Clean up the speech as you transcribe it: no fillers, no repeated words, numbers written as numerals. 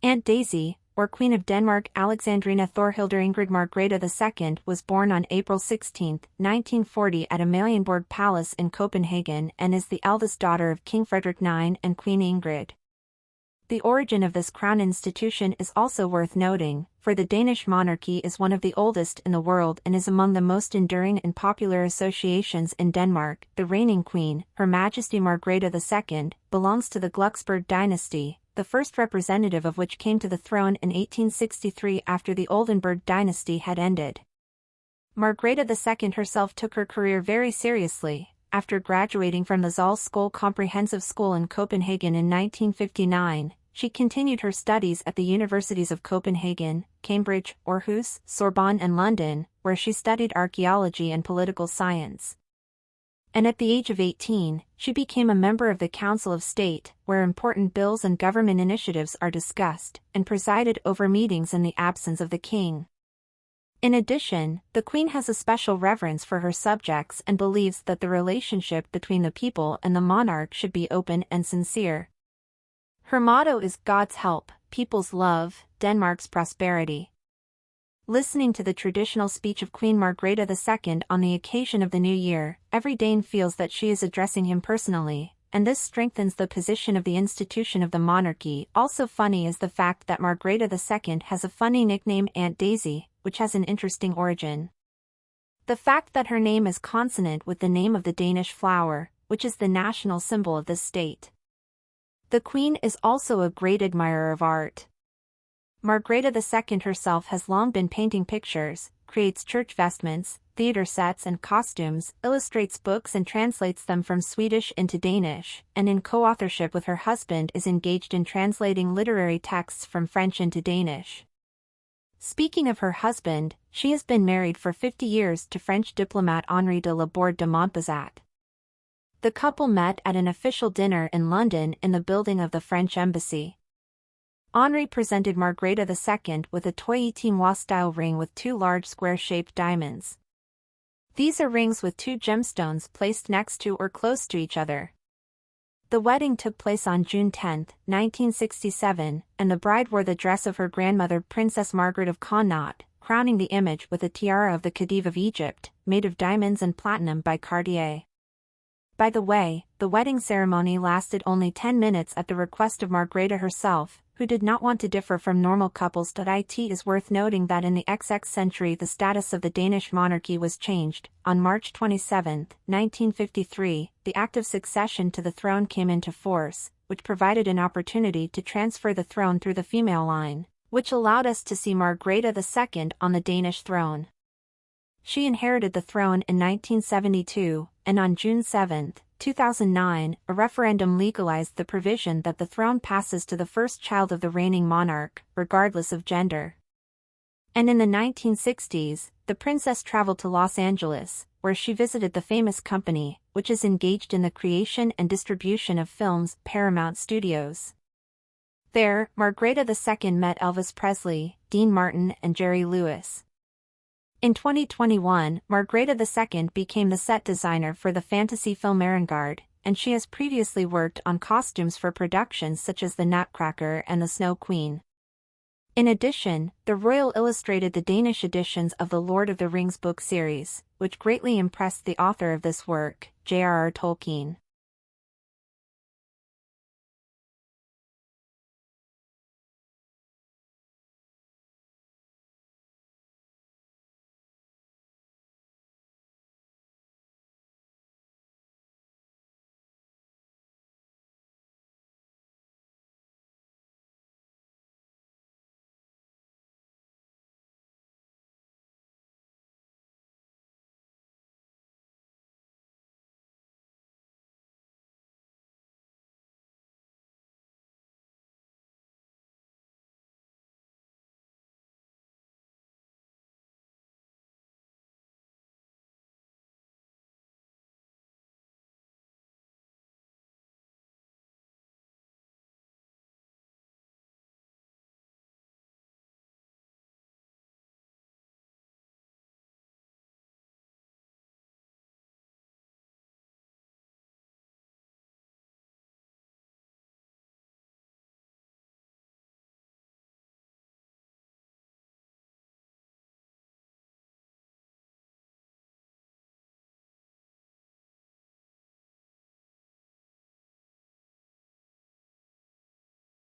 Aunt Daisy, or Queen of Denmark Alexandrina Thorhildur Ingrid Margrethe II was born on April 16, 1940 at Amalienborg Palace in Copenhagen and is the eldest daughter of King Frederick IX and Queen Ingrid. The origin of this crown institution is also worth noting, for the Danish monarchy is one of the oldest in the world and is among the most enduring and popular associations in Denmark. The reigning queen, Her Majesty Margrethe II, belongs to the Glucksburg dynasty, the first representative of which came to the throne in 1863 after the Oldenburg dynasty had ended. Margrethe II herself took her career very seriously. After graduating from the Skole Comprehensive School in Copenhagen in 1959, she continued her studies at the universities of Copenhagen, Cambridge, Aarhus, Sorbonne and London, where she studied archaeology and political science. And at the age of 18, she became a member of the Council of State, where important bills and government initiatives are discussed, and presided over meetings in the absence of the king. In addition, the Queen has a special reverence for her subjects and believes that the relationship between the people and the monarch should be open and sincere. Her motto is God's help, people's love, Denmark's prosperity. Listening to the traditional speech of Queen Margrethe II on the occasion of the new year, every Dane feels that she is addressing him personally, and this strengthens the position of the institution of the monarchy. Also funny is the fact that Margrethe II has a funny nickname Aunt Daisy, which has an interesting origin. The fact that her name is consonant with the name of the Danish flower, which is the national symbol of this state. The Queen is also a great admirer of art. Margrethe II herself has long been painting pictures, creates church vestments, theater sets and costumes, illustrates books and translates them from Swedish into Danish, and in co-authorship with her husband is engaged in translating literary texts from French into Danish. Speaking of her husband, she has been married for 50 years to French diplomat Henri de la Borde de Montbazat. The couple met at an official dinner in London in the building of the French embassy. Henri presented Margrethe II with a toy Etinois-style ring with two large square-shaped diamonds. These are rings with two gemstones placed next to or close to each other. The wedding took place on June 10, 1967, and the bride wore the dress of her grandmother Princess Margaret of Connaught, crowning the image with a tiara of the Khedive of Egypt, made of diamonds and platinum by Cartier. By the way, the wedding ceremony lasted only 10 minutes at the request of Margrethe herself, who did not want to differ from normal couples. It is worth noting that in the XX century the status of the Danish monarchy was changed. On March 27, 1953, the Act of Succession to the throne came into force, which provided an opportunity to transfer the throne through the female line, which allowed us to see Margrethe II on the Danish throne. She inherited the throne in 1972, and on June 7, 2009, a referendum legalized the provision that the throne passes to the first child of the reigning monarch, regardless of gender. And in the 1960s, the princess traveled to Los Angeles, where she visited the famous company, which is engaged in the creation and distribution of films, Paramount Studios. There, Margrethe II met Elvis Presley, Dean Martin and Jerry Lewis. In 2021, Margrethe II became the set designer for the fantasy film Erengard, and she has previously worked on costumes for productions such as The Nutcracker and The Snow Queen. In addition, the royal illustrated the Danish editions of the Lord of the Rings book series, which greatly impressed the author of this work, J.R.R. Tolkien.